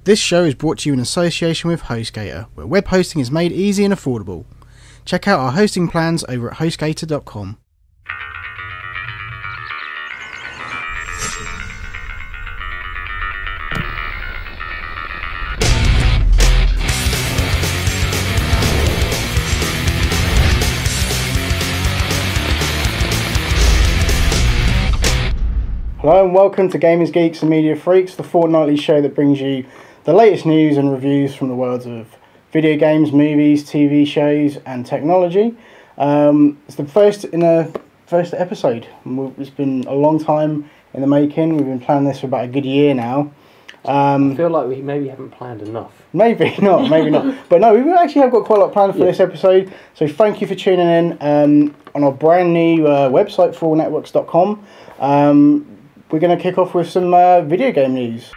This show is brought to you in association with HostGator, where web hosting is made easy and affordable. Check out our hosting plans over at hostgator.com. Hello and welcome to Gamers, Geeks and Media Freaks, the fortnightly show that brings you the latest news and reviews from the worlds of video games, movies, TV shows and technology. It's the first episode. It's been a long time in the making. We've been planning this for about a good year now. I feel like we maybe haven't planned enough. Maybe not. But no, we actually have got quite a lot planned for this episode. So thank you for tuning in on our brand new website, forallnetworks.com. We're going to kick off with some video game news.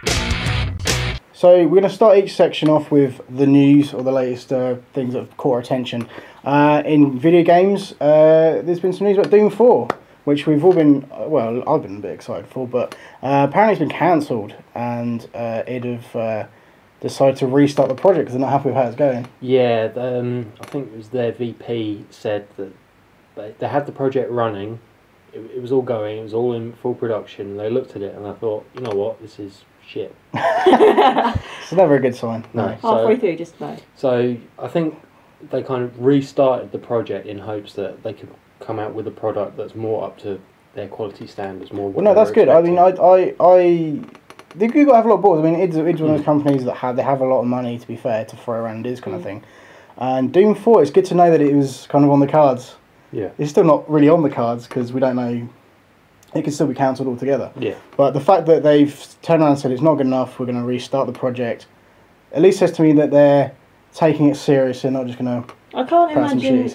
So we're going to start each section off with the news or the latest things that have caught our attention. In video games, there's been some news about Doom 4, which we've all been, well, I've been a bit excited for, but apparently it's been cancelled and it have decided to restart the project because they're not happy with how it's going. Yeah, I think it was their VP said that they had the project running. It was all going, it was all in full production. They looked at it and I thought, you know what, this is shit. It's never a good sign. No. Halfway through, just no. So I think they kind of restarted the project in hopes that they could come out with a product that's more up to their quality standards. More. Well, no, that's good. Expecting. I mean, they've got to have a lot of balls. I mean, it's one of those companies that have a lot of money, to be fair, to throw around this kind of thing. And Doom 4, it's good to know that it was kind of on the cards. Yeah, it's still not really on the cards because we don't know. It could still be cancelled altogether. Yeah. But the fact that they've turned around and said it's not good enough, we're going to restart the project, at least says to me that they're taking it serious and not just going to. I can't imagine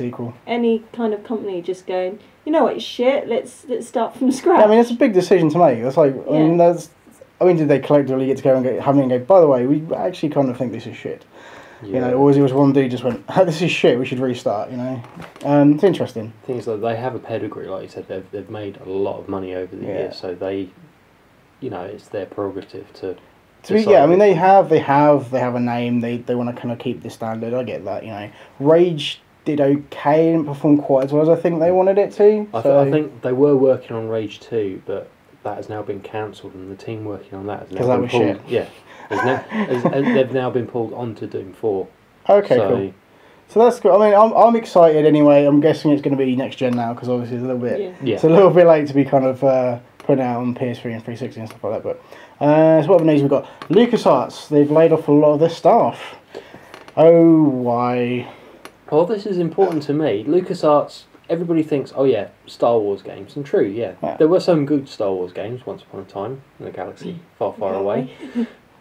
any kind of company just going, you know what, it's shit. Let's start from scratch. Yeah, I mean, it's a big decision to make. It's like, I mean, did they collectively get together and go, by the way, we actually kind of think this is shit. Yeah. You know, or was one dude just went, oh, this is shit, we should restart, you know. It's interesting. Things like they have a pedigree, like you said, they've made a lot of money over the years, so they, you know, it's their prerogative to I mean, they have a name, they want to kind of keep the standard, I get that, you know. Rage did okay, didn't perform quite as well as I think they wanted it to. I think they were working on Rage 2, but that has now been cancelled, and the team working on that has now been pulled. Yeah. They've now been pulled onto Doom 4. Okay, cool. So that's good. I mean, I'm excited anyway. I'm guessing it's going to be next gen now because obviously it's a little bit. Yeah. It's a little bit late to be kind of putting out on PS3 and 360 and stuff like that. But so what other news we've got? Lucasarts. They've laid off a lot of their staff. Oh, why? Well, this is important to me. Lucasarts. Everybody thinks, oh yeah, Star Wars games, and true, yeah. There were some good Star Wars games once upon a time in a galaxy far, far away.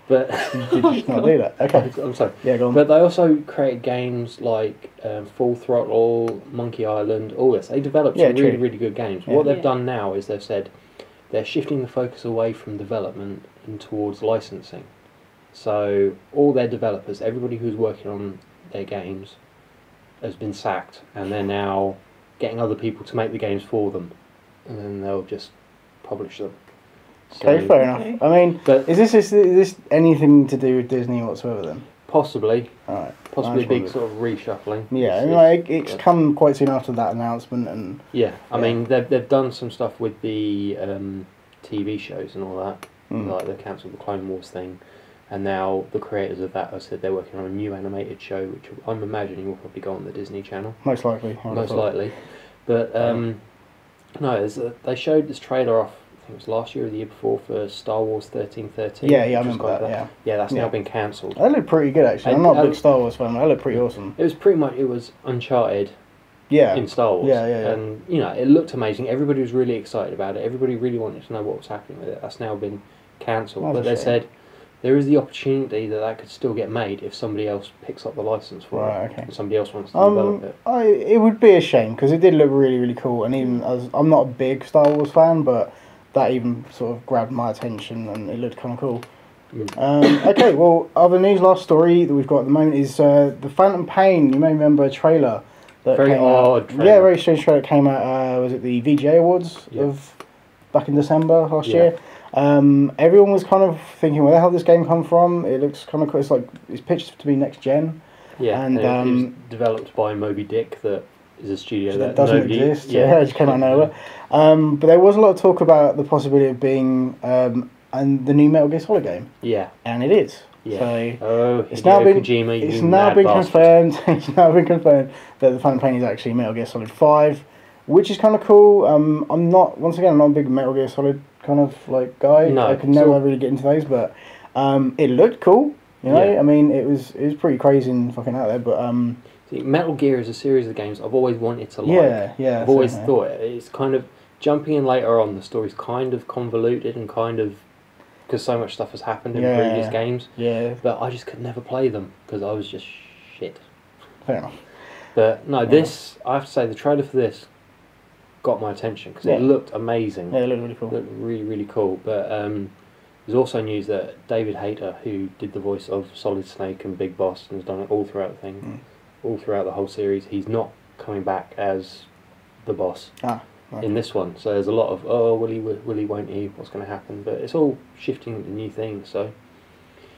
But did you not do that? Okay, I'm sorry. Yeah, go on. But they also created games like Full Throttle, Monkey Island, all this. They developed some really, really good games. Yeah. What they've done now is they've said they're shifting the focus away from development and towards licensing. So all their developers, everybody who's working on their games, has been sacked, and they're now getting other people to make the games for them, and then they'll just publish them. So, okay, fair enough. I mean, but is this anything to do with Disney whatsoever then? Possibly. Alright. Possibly a big sort of reshuffling. Yeah, it's come quite soon after that announcement, and yeah, I mean they've done some stuff with the TV shows and all that. Like they cancelled the Clone Wars thing, and now the creators of that have said they're working on a new animated show, which I'm imagining will probably go on the Disney Channel. Most likely. Most likely. But no, they showed this trailer off. I think it was last year or the year before for Star Wars 1313. Yeah, I remember that. Yeah, that's now been cancelled. That looked pretty good actually. I'm not a big Star Wars fan, but that looked pretty awesome. It was Uncharted. Yeah. In Star Wars. Yeah. And you know, it looked amazing. Everybody was really excited about it. Everybody really wanted to know what was happening with it. That's now been cancelled. But they said there is the opportunity that could still get made if somebody else picks up the license for it. Okay. And somebody else wants to develop it. It would be a shame because it did look really, really cool. And even as I'm not a big Star Wars fan, but that even sort of grabbed my attention and it looked kind of cool. Okay, well, other news, last story that we've got at the moment is the Phantom Pain. You may remember a trailer that very came odd out. trailer. Yeah, very strange trailer that came out. Was it the VGA Awards of back in December last year? Everyone was kind of thinking, where the hell did this game come from? It looks kind of cool. It's pitched to be next gen. Yeah, and it was developed by Moby Dick, that is a studio that doesn't exist. Yeah, it just came out of nowhere. But there was a lot of talk about the possibility of being and the new Metal Gear Solid game. Yeah, and it is. Yeah. So it's now been confirmed. It's now been confirmed that the Phantom Pain is actually Metal Gear Solid 5, which is kind of cool. I'm not a big Metal Gear Solid kind of like guy. No, I could never really get into those, but it looked cool. You know, Yeah. I mean, it was pretty crazy and fucking out there, but See, Metal Gear is a series of games I've always wanted to like. Yeah. I've always thought it's kind of jumping in later on. The story's kind of convoluted and kind of because so much stuff has happened in previous games. Yeah. But I just could never play them because I was just shit. Fair enough. But no, this I have to say the trailer for this got my attention because it looked amazing. Yeah, it looked really cool. It looked really, really cool. But there's also news that David Hayter, who did the voice of Solid Snake and Big Boss and has done it all throughout the thing, all throughout the whole series, he's not coming back as the boss in this one. So there's a lot of, will he, won't he, what's going to happen? But it's all shifting into new things. So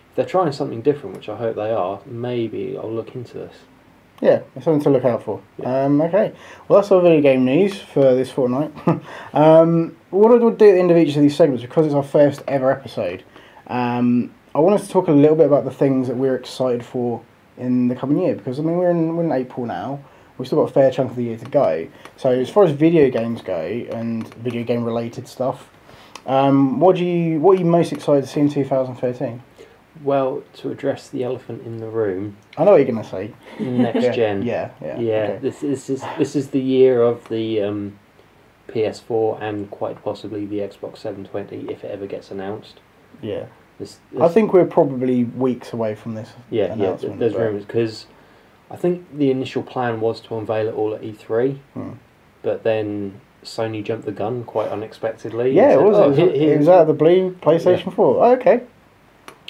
if they're trying something different, which I hope they are, maybe I'll look into this. Yeah, it's something to look out for. Yeah. Okay, well that's our video game news for this fortnight. What I would do at the end of each of these segments, because it's our first ever episode, I want us to talk a little bit about the things that we're excited for in the coming year. Because I mean, we're in April now. We've still got a fair chunk of the year to go. So as far as video games go and video game related stuff, what are you most excited to see in 2013? Well, to address the elephant in the room, I know what you're going to say. Next gen. Yeah. Okay. This is the year of the PS4 and quite possibly the Xbox 720 if it ever gets announced. Yeah. This I think we're probably weeks away from this. Announcement, there's rumours because I think the initial plan was to unveil it all at E3, but then Sony jumped the gun quite unexpectedly. Yeah, it was. It was out of the blue. PlayStation 4. Oh, okay.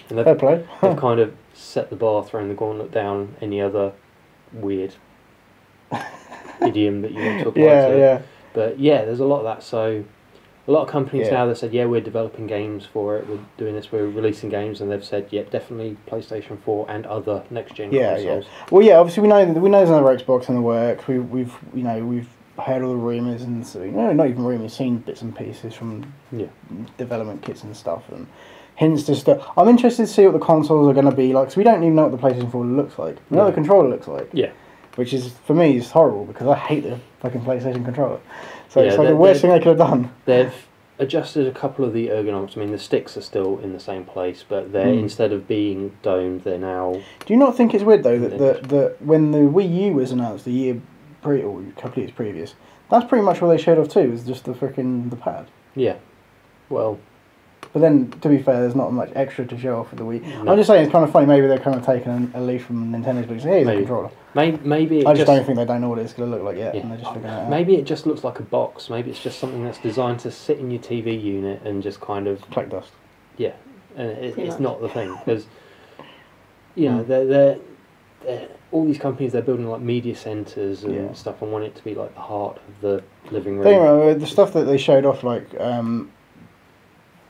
And fair play. They've kind of set the bar, thrown the gauntlet down. Any other weird idiom that you want to apply to? Yeah. But yeah, there's a lot of that. So a lot of companies now that said, we're developing games for it. We're doing this. We're releasing games, and they've said, definitely PlayStation 4 and other next gen consoles. Yeah. Well, yeah. Obviously, we know there's another Xbox in the works. We've heard all the rumours and not even rumours, seen bits and pieces from development kits and stuff and hints to stuff. I'm interested to see what the consoles are going to be like, because we don't even know what the PlayStation 4 looks like. We know what the controller looks like. Yeah. Which is, for me, is horrible, because I hate the fucking PlayStation controller. So it's like the worst thing they could have done. They've adjusted a couple of the ergonomics. I mean, the sticks are still in the same place, but they're instead of being domed, they're now... Do you not think it's weird, though, that when the Wii U was announced a couple of years previous, that's pretty much what they showed off too, was just the pad. Yeah. Well... But then, to be fair, there's not much extra to show off for the Wii. No. I'm just saying it's kind of funny. Maybe they're kind of taking a leaf from Nintendo's, but here's the controller. Maybe I just don't think they know what it's going to look like yet. Yeah. And they're just figuring it out. Maybe it just looks like a box. Maybe it's just something that's designed to sit in your TV unit and just kind of collect dust. Yeah, and it's not the thing, because they're all these companies, they're building like media centres and stuff, and want it to be like the heart of the living room. The stuff that they showed off, like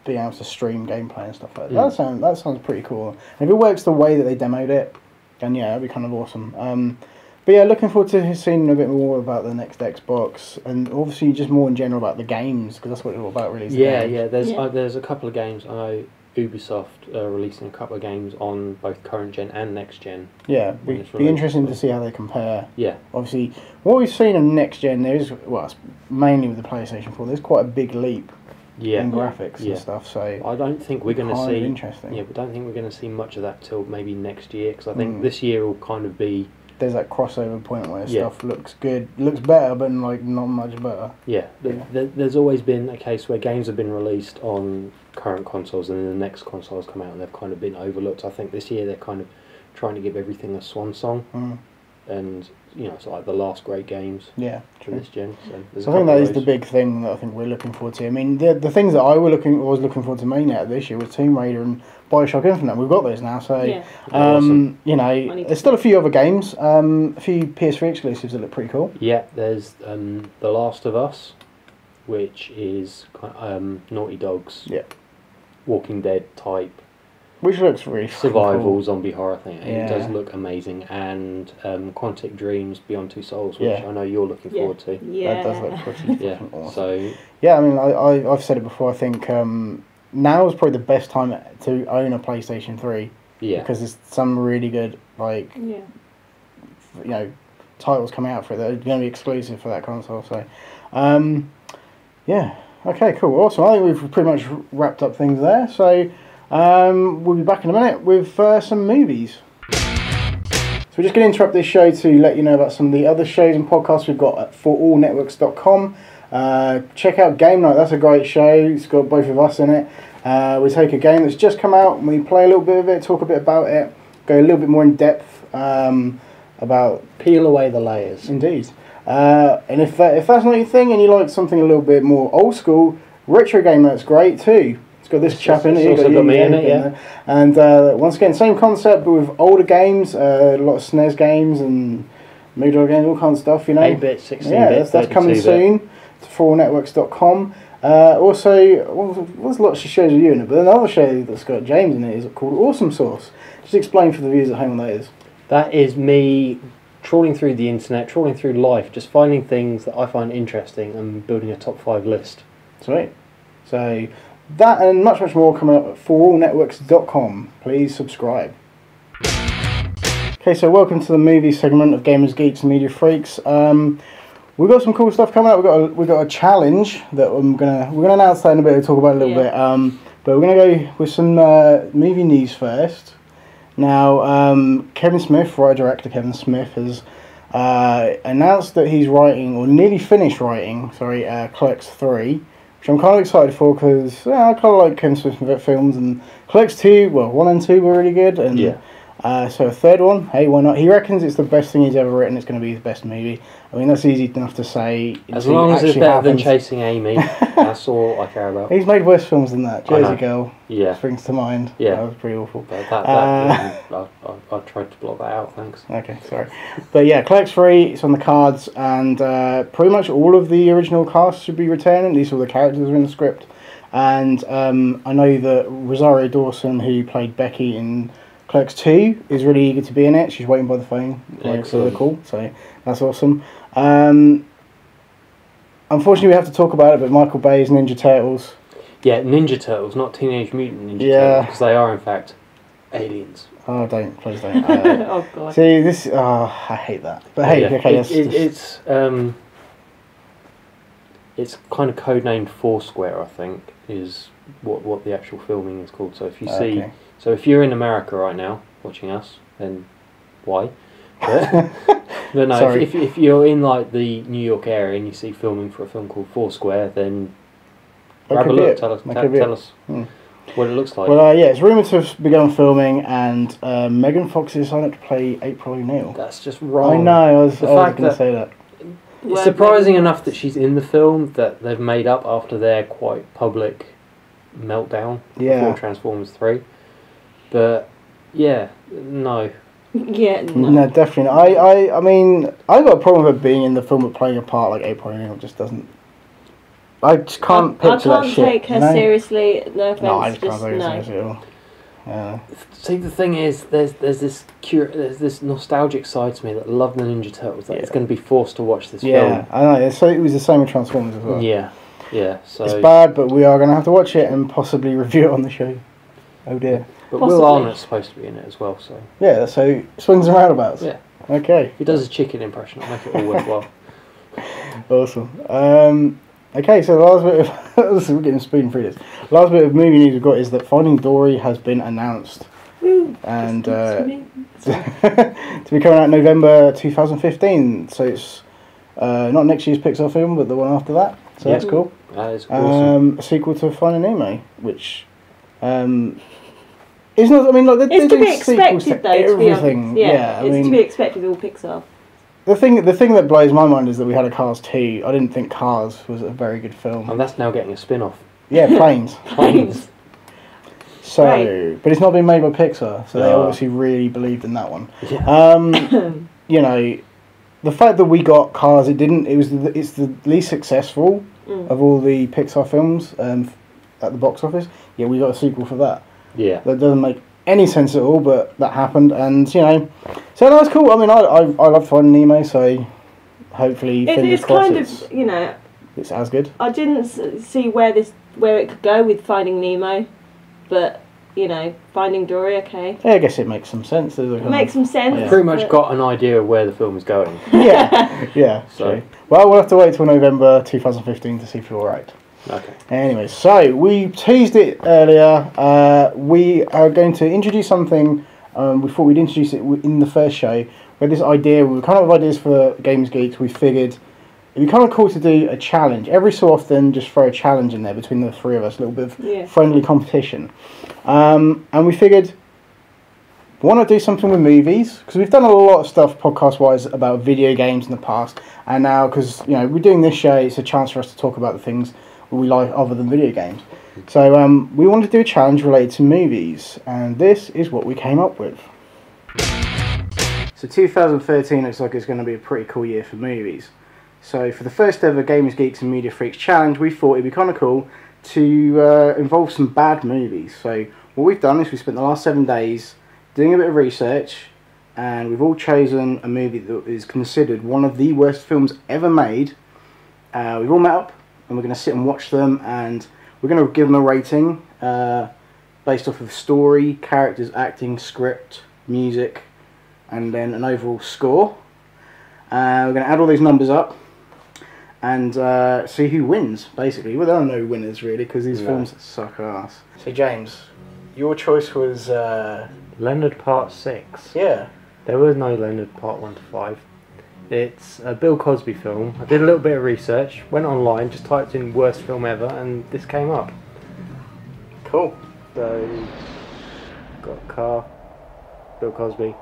being able to stream gameplay and stuff like that. That sounds pretty cool. And if it works the way that they demoed it, then that'd be kind of awesome. But yeah, looking forward to seeing a bit more about the next Xbox, and obviously just more in general about the games, because that's what it's all about, really. There's a couple of games. I know Ubisoft releasing a couple of games on both current gen and next gen. Yeah, be interesting to see how they compare. Yeah. Obviously, what we've seen on next gen, it's mainly with the PlayStation 4, there's quite a big leap. In graphics and stuff, so I don't think we're going to see. Interesting. Yeah, we don't think we're going to see much of that till maybe next year, because I think this year will kind of be. There's that crossover point where stuff looks good, looks better, but like not much better. Yeah, there's always been a case where games have been released on current consoles, and then the next consoles come out, and they've kind of been overlooked. I think this year they're kind of trying to give everything a swan song, and it's like the last great games. Yeah, for this gen. So I think that is the big thing that I think we're looking forward to. I mean, the things that I was looking forward to mainly out of this year was Tomb Raider and Bioshock Infinite. We've got those now, so awesome. There's still a few other games, a few PS3 exclusives that look pretty cool. Yeah, there's The Last of Us, which is Naughty Dog's Walking Dead type. Which looks really survival cool. Zombie horror thing. It does look amazing, and Quantic Dreams Beyond Two Souls, which I know you're looking forward to. Yeah, that does look pretty awesome. So yeah, I mean, I've said it before. I think now is probably the best time to own a PlayStation 3. Yeah, because there's some really good titles coming out for it that are going to be exclusive for that console. So, yeah, okay, cool, awesome. I think we've pretty much wrapped up things there. So. We'll be back in a minute with some movies. So we're just going to interrupt this show to let you know about some of the other shows and podcasts we've got at forallnetworks.com. Check out Game Night, that's a great show. It's got both of us in it. We take a game that's just come out and we play a little bit of it, talk a bit about it, go a little bit more in depth about... Peel away the layers. Indeed. And if that's not your thing and you like something a little bit more old school, Retro Game Night's great too. It's got this chap in it. It's also got me in it, yeah. And once again, same concept, but with older games, a lot of SNES games and Moodle games, all kinds of stuff, you know. 8-bit, 16-bit, yeah, that's coming soon to forallnetworks.com. Also, there's lots of shows with you in it, but another show that's got James in it is called Awesome Source. Just explain for the viewers at home what that is. That is me trawling through the internet, trawling through life, just finding things that I find interesting and building a top 5 list. Sweet. So... that and much more coming up at forallnetworks.com. Please subscribe. Okay, so welcome to the movie segment of Gamers, Geeks and Media Freaks. We've got some cool stuff coming up. We've got a challenge that we're gonna announce that in a bit. We'll talk about it a little bit. But we're gonna go with some movie news first. Now, Kevin Smith, writer-director Kevin Smith, has announced that he's writing, or nearly finished writing, Clerks 3. Which I'm kind of excited for because I kind of like Kevin Smith films, and Clerks 2, well, 1 and 2 were really good, and so a third one, hey, why not? He reckons it's the best thing he's ever written, it's going to be his best movie. I mean, that's easy enough to say. As long as it's better than Chasing Amy, that's all I care about. He's made worse films than that. Jersey Girl springs to mind. Yeah. That was pretty awful. But I tried to block that out, thanks. Okay, sorry. But yeah, Clerks 3, it's on the cards, and pretty much all of the original cast should be returning, at least all the characters are in the script. And I know that Rosario Dawson, who played Becky in Clerks 2, is really eager to be in it. She's waiting by the phone, for the call, so that's awesome. Unfortunately, we have to talk about it, but Michael Bay's Ninja Turtles. Yeah, Ninja Turtles, not Teenage Mutant Ninja Turtles, because they are, in fact, aliens. Oh, please don't. Oh, God. See, this, I hate that. But hey, okay, it's kind of codenamed Foursquare, I think, is what the actual filming is called. So if you see, so if you're in America right now watching us, then why? But no, if you're in like the New York area and you see filming for a film called Foursquare, then grab a look. Tell us what it looks like. Well, yeah, it's rumoured to have begun filming, and Megan Fox is signed up to play April O'Neil. That's just wrong. I know. I was going to say that. It's surprising enough that she's in the film that they've made up after their quite public meltdown before Transformers 3. But yeah, no. Yeah, no, definitely not. I mean, I got a problem with her being in the film but playing a part like April O'Neil. Just doesn't. I just can't picture that shit. I can't take her seriously. No offense. No, I just can't take her seriously at all. Yeah. See, the thing is, there's this nostalgic side to me that love the Ninja Turtles. That it's going to be forced to watch this film. Yeah, I know. So it was the same with Transformers as well. Yeah. So it's bad, but we are going to have to watch it and possibly review it on the show. Oh dear. But Will Arnett's supposed to be in it as well, so... Yeah, so swings and roundabouts. Yeah. Okay. If he does a chicken impression, it'll make it all worthwhile. Awesome. Okay, so the last bit of... we're getting speeding through this. Last bit of movie news we've got is that Finding Dory has been announced. And to be coming out November 2015. So it's not next year's Pixar film, but the one after that. So that's cool. That is awesome. A sequel to Finding Nemo, which... it's not. I mean, like it's to be expected, though. Everything. Yeah, it's to be expected with all Pixar. The thing that blows my mind is that we had a Cars 2. I didn't think Cars was a very good film. And that's now getting a spin-off. Yeah, Planes. Planes. So, but it's not been made by Pixar, so they obviously really believed in that one. Yeah. You know, the fact that we got Cars, it's the least successful of all the Pixar films. at the box office. Yeah, we got a sequel for that. Yeah. That doesn't make any sense at all, but that happened, and you know, so that's cool. I mean, I love Finding Nemo, so hopefully, fingers crossed, kind of, you know, it's as good. I didn't see where it could go with Finding Nemo, but you know, Finding Dory, okay. Yeah, I guess it makes some sense. It makes some sense. Yeah. Pretty much got an idea of where the film is going. Yeah. So, well, we'll have to wait till November 2015 to see if you're all right. Okay. Anyway, so we teased it earlier. We are going to introduce something. We thought we'd introduce it in the first show. We had this idea. We were kind of ideas for Games Geeks. We figured it'd be kind of cool to do a challenge every so often. Just throw a challenge in there between the three of us, a little bit of friendly competition. And we figured, why not do something with movies? Because we've done a lot of stuff podcast-wise about video games in the past, and now because you know we're doing this show, it's a chance for us to talk about the things we like other than video games. So we wanted to do a challenge related to movies, and this is what we came up with. So 2013 looks like it's going to be a pretty cool year for movies. So for the first ever Games, Geeks and Media Freaks challenge, we thought it'd be kind of cool to involve some bad movies. So what we've done is we spent the last 7 days doing a bit of research, and we've all chosen a movie that is considered one of the worst films ever made. We've all met up, and we're going to sit and watch them, and we're going to give them a rating based off of story, characters, acting, script, music, and then an overall score. We're going to add all these numbers up and see who wins, basically. Well, there are no winners, really, because these films suck ass. So, James, your choice was... Leonard Part 6. Yeah. There was no Leonard Part 1 to 5. It's a Bill Cosby film. I did a little bit of research, went online, just typed in worst film ever, and this came up. Cool. So, got a car, Bill Cosby.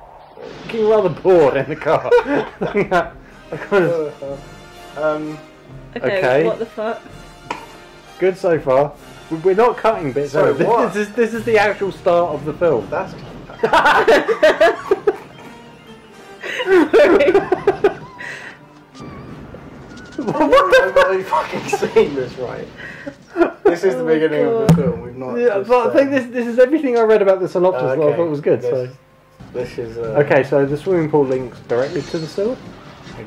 Getting rather bored in the car. Okay, what the fuck? Good so far. We're not cutting bits. So what? This is the actual start of the film. That's... I've not even fucking seen this, right? This is the beginning of the film. We've not. Yeah, but I think this is everything I read about the synopsis. That I thought was good. This is. Okay, so the swimming pool links directly to the sewer.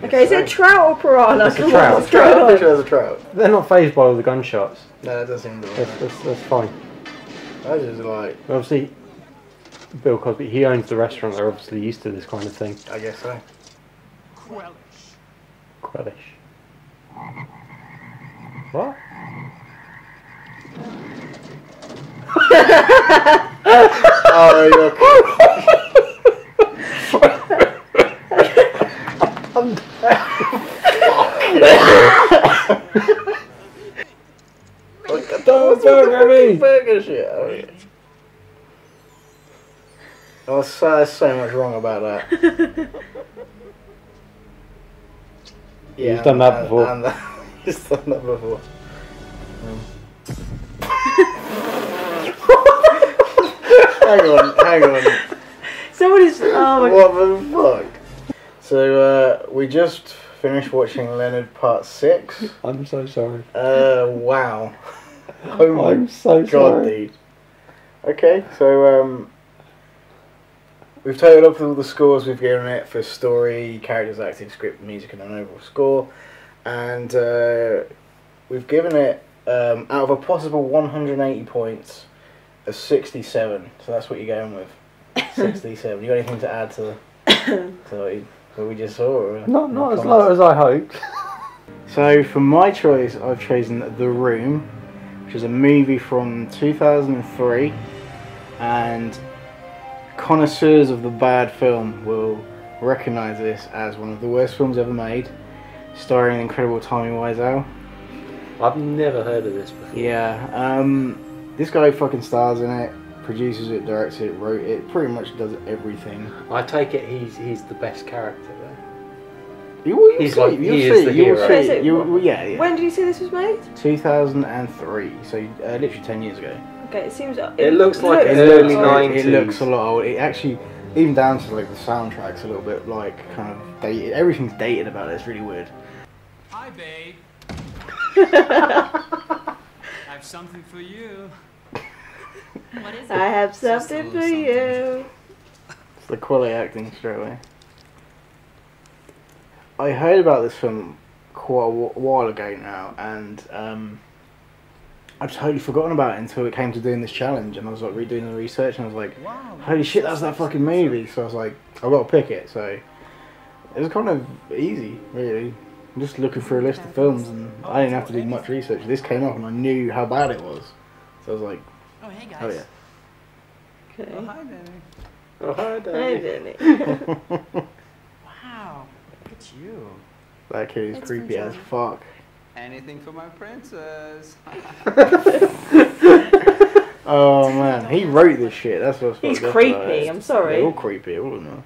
Okay, is it trout or piranha? It's a trout. I'm pretty sure there's a trout. They're not phased by all the gunshots. No, that doesn't seem That's fine. I just like. Obviously, Bill Cosby, he owns the restaurant. They're obviously used to this kind of thing. I guess so. Quellish. What? Oh, Don't burger me! Burger shit. Oh, yeah. Oh, there's so much wrong about that. Yeah, you've done that before. He's done that before. Hang on. Somebody's... Oh my God. What the fuck? So, we just finished watching Leonard Part 6. I'm so sorry. Wow. Oh my I'm so God, sorry. dude. Okay, so, we've totaled up all the scores we've given it for story, characters, acting, script, music, and an overall score. And we've given it, out of a possible 180 points, a 67. So that's what you're going with. 67. You got anything to add to what we just saw? Or not as low as I hoped. So for my choice, I've chosen The Room, which is a movie from 2003, and connoisseurs of the bad film will recognise this as one of the worst films ever made, starring the incredible Tommy Wiseau. I've never heard of this before. Yeah, this guy fucking stars in it, produces it, directs it, wrote it, pretty much does everything. I take it he's the best character then. You'll see. Yeah. When did you say this was made? 2003, so literally 10 years ago. Okay, it seems... It looks like early 90s. It looks a lot old. It actually, even down to like the soundtrack's a little bit like kind of dated. Everything's dated about it. It's really weird. Hi, babe. I've something for you. What is it? I have something for you. It's the quality acting straight away. I heard about this film quite a while ago now, and I'd totally forgotten about it until it came to doing this challenge, and I was like redoing the research, and I was like, holy shit, that's that fucking movie. So I was like, I've got to pick it. So it was kind of easy, really. I'm just looking through a list of films, and I didn't have to do much research. This came up, and I knew how bad it was. So I was like, Oh, hey guys. oh yeah. Okay. Oh, hi, Danny. Oh, hi, Hi, Danny. Danny. Wow, look at you. That kid is It's creepy from as John. fuck. Anything for my princess. Oh man, he wrote this shit. That's what's He's fucked up creepy, about it. I'm sorry. They're all creepy, all of them.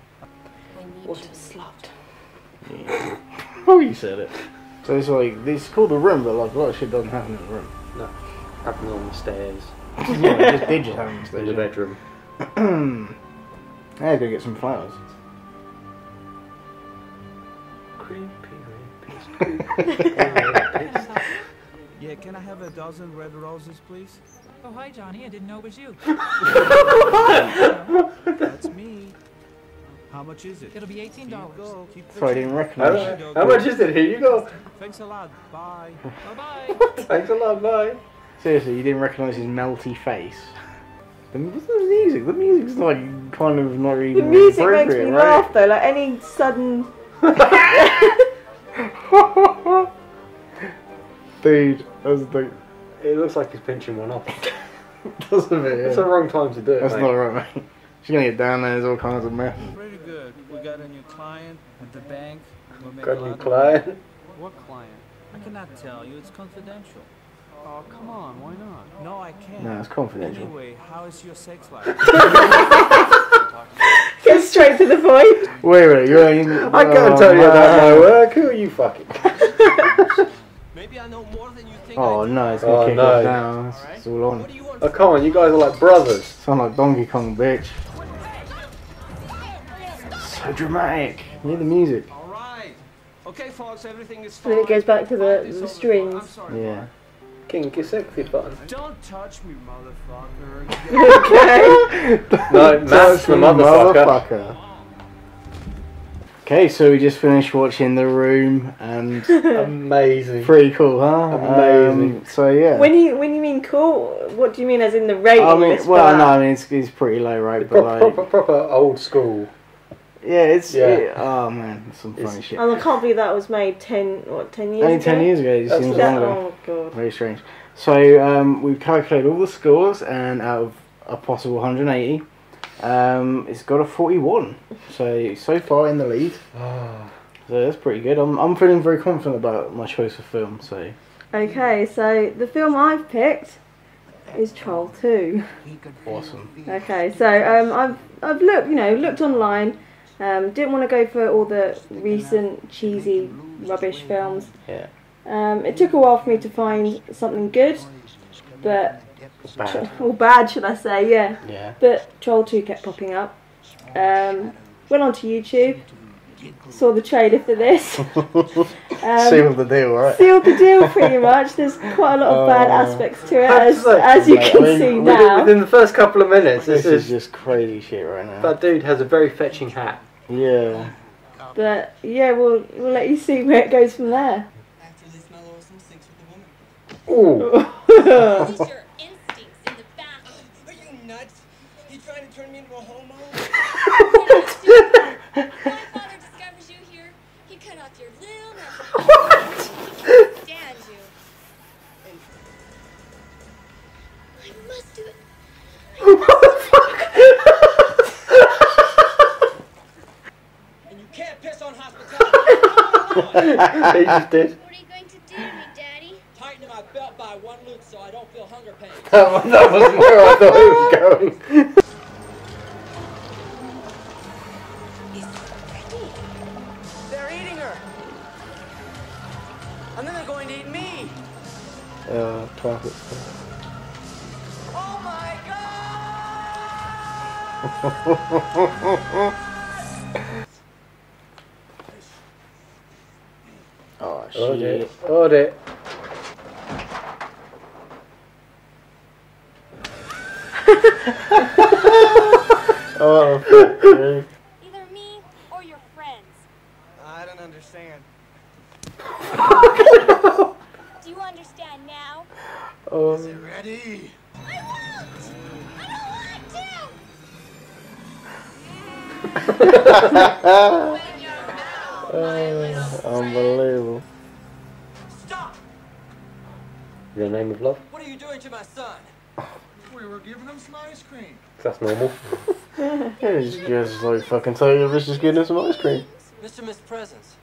What a slut. Yeah. Oh, you said it. So it's like, this is called a room, but like a lot of shit doesn't happen in the room. No, happening on the stairs. Yeah, it just did just happen In instead. the bedroom. Yeah, go get some flowers. Creepy rapist. Yeah, can I have a dozen red roses, please? Oh, hi, Johnny. I didn't know it was you. That's me. How much is it? It'll be Here $18. you go. Keep Sorry, I didn't How, recognise you. how much is it? Here you go. Thanks a lot. Bye. Bye-bye. Thanks a lot, bye. Seriously, you didn't recognise his melty face? What's the music? The music's like kind of not really The music makes appropriate, me right? laugh though, like any sudden. Dude, that's the... It looks like he's pinching one off. Doesn't it? It's the wrong time to do it, That's mate. not right, mate. She's gonna get down there, there's all kinds of mess. Pretty good. We got a new client at the bank. We'll make Got a a new lot of client. money. What client? I cannot tell you. It's confidential. Oh, come on. Why not? No, I can't. No, it's confidential. Anyway, how is your sex life? Get straight to the point. Wait, you're in... I can't tell you about my work. Who are you fucking? Maybe I know more than you think. Oh I do. no, it's gonna Oh, kick no. off now. It's all on. What do you want? Oh, come on, you guys are like brothers. Sound like Donkey Kong, bitch. So dramatic. Hear the music. All right. Okay, folks, everything is And fine. then it goes back to I'll the this over phone. strings. I'm sorry. Yeah. King, kiss exit button. Don't touch me, motherfucker. Okay. No, Matt's the motherfucker. Okay, so we just finished watching The Room, and Amazing. pretty cool, huh? Amazing. So yeah. When you mean cool, what do you mean as in the rating? I mean, list for well, that? no, I mean it's pretty low, right? But Proper old school. yeah, it's Yeah. oh man, it's some funny shit. And I can't believe that was made 10 years Only ago? 10 years ago, it just That's seems That- longer. oh god. Very strange. So we've calculated all the scores, and out of a possible 180, it's got a 41. So far in the lead. So that's pretty good. I'm feeling very confident about my choice of film. So Okay, so the film I've picked is Troll 2. awesome. Okay, so I've looked online. Didn't want to go for all the recent cheesy rubbish films. Yeah. It took a while for me to find something good, but Bad. or bad, should I say? Yeah. Yeah. But Troll 2 kept popping up. Went onto YouTube, saw the trailer for this. Seal the deal, right? Sealed the deal pretty much. There's quite a lot of bad aspects to it, as you Mate, can I mean, see now. Within the first couple of minutes, This this is is just crazy shit right now. that dude has a very fetching hat. Yeah. But yeah, we'll let you see where it goes from there. After this mellow some stinks with the woman. Ooh. Unleash your instincts in the bathroom. Are you nuts? You trying to turn me into a homo? If my father discovers you here, he cut off your little nose. He can't stand you. I must do it. And you can't piss on hospitality. He just did. What are you going to do to me, Daddy? Tighten my belt by one loop so I don't feel hunger pains. That was where I thought he was going. They're eating her. And then they're going to eat me. Classic. Oh my god! Oh Oh shit. dear. Oh dear. Oh, fuck, dude. Either me or your friends. I don't understand. Do you understand now? Is it ready? I won't! I don't want to! Unbelievable. Stop! The name of love? What are you doing to my son? We were giving him some ice cream. That's normal. Yeah, he's just like fucking tell you just getting us some ice cream. Mr. and Miss Presents,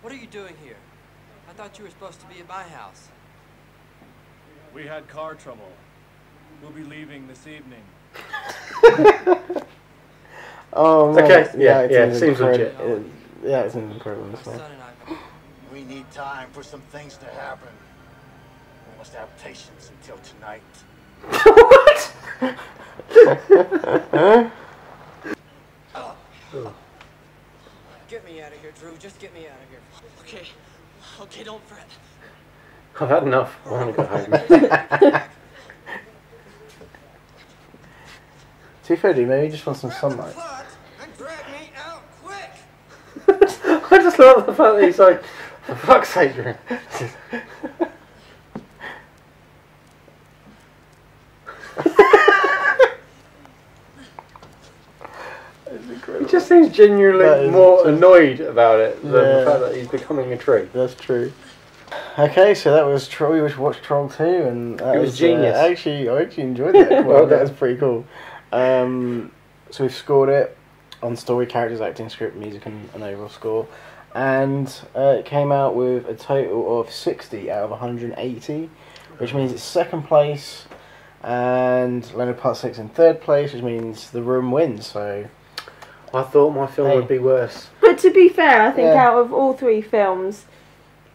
what are you doing here? I thought you were supposed to be at my house. We had car trouble. We'll be leaving this evening. Oh, man. Okay, yeah, it seems legit. Yeah, it seems incredible. My So. son and I. We need time for some things to happen. We must have patience until tonight. What? Get me out of here, Drew. Just get me out of here. Okay. Okay, don't fret. I've had enough. I want to go home. Too fair, maybe you just want some sunlight. And drag me out quick. I just love the fact that he's like, for fuck's sake, Drew. He just seems genuinely more annoyed about it than the fact that he's becoming a tree. That's true. Okay, so that was Troll. We watched Troll 2, and that It was genius. I actually enjoyed that. Well, that was pretty cool. So we've scored it on story, characters, acting, script, music, and an overall score, and it came out with a total of 60 out of 180, which means it's second place, and Leonard Part 6 in third place, which means The Room wins. So. I thought my film would be worse. But to be fair, I think out of all three films,